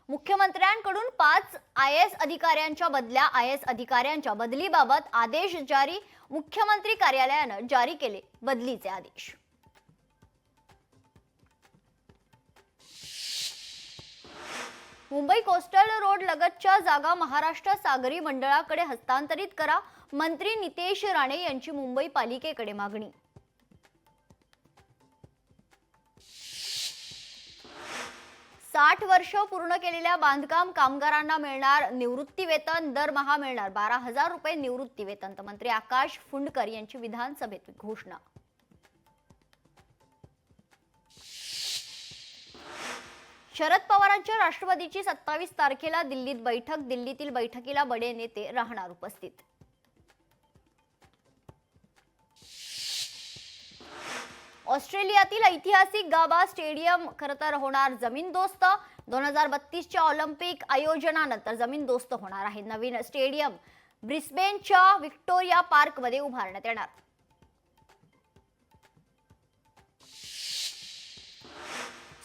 मुख्यमंत्र्यांकडून 5 IAS अधिकाऱ्यांच्या बदलीबाबत आदेश जारी. मुख्यमंत्री कार्यालयानं जारी केले बदलीचे आदेश. मुंबई कोस्टल रोड लगतच्या जागा महाराष्ट्र सागरी मंडळाकडे हस्तांतरित करा. मंत्री नितेश राणे यांची मुंबई पालिकेकडे मागणी. साठ वर्ष पूर्ण केलेल्या बांधकाम कामगारांना मिळणार निवृत्ती वेतन. दरमहा मिळणार 12,000 रुपये निवृत्ती वेतन. मंत्री आकाश फुंडकर यांची विधानसभेत घोषणा. शरद पवारांच्या राष्ट्रवादीची 27 तारखेला दिल्लीत बैठक. दिल्लीतील बैठकीला बडे नेते राहणार उपस्थित. ऑस्ट्रेलियातील ऐतिहासिक गाबा स्टेडियम खरतर होणार जमीनदोस्त. 2032च्या ऑलिम्पिक आयोजनानंतर जमीनदोस्त होणार आहे. नवीन स्टेडियम ब्रिस्बेनच्या व्हिक्टोरिया पार्कमध्ये उभारण्यात येणार.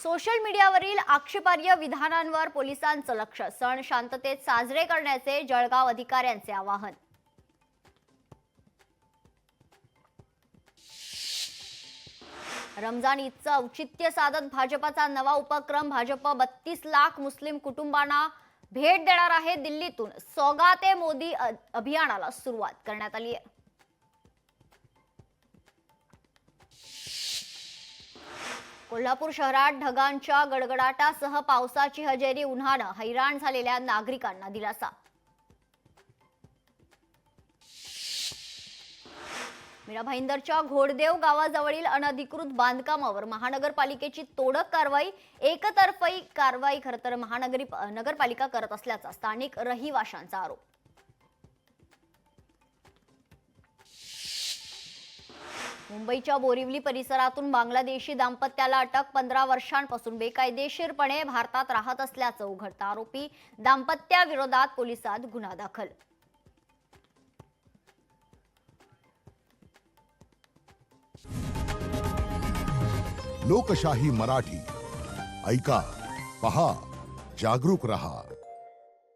सोशल मीडियावरील आक्षेपार्ह विधानांवर पोलिसांचं लक्ष. सण शांततेत साजरे करण्याचे जळगाव अधिकाऱ्यांचे आवाहन. रमजान ईदचं औचित्य साधत भाजपाचा नवा उपक्रम. भाजप 32 लाख मुस्लिम कुटुंबांना भेट देणार आहे. दिल्लीतून सौगाते मोदी अभियानाला सुरुवात करण्यात आली आहे. कोल्हापूर शहरात ढगांच्या गडगडाटासह पावसाची हजेरी. उन्हानं हैराण झालेल्या नागरिकांना दिलासा. मीरा भाईंदरच्या घोडदेव गावाजवळील अनधिकृत बांधकामावर महानगरपालिकेची तोडक कारवाई. एकतर्फी कारवाई खरतर नगरपालिका करत असल्याचा स्थानिक रहिवाशांचा आरोप. मुंबईच्या बोरिवली परिसरातून बांगलादेशी दाम्पत्याला अटक. 15 वर्षांपासून बेकायदेशीरपणे भारतात राहत असल्याचं उघडतं. आरोपी दाम्पत्याविरोधात पोलिसात गुन्हा दाखल. लोकशाही मराठी ऐका, पहा, जागरूक रहा.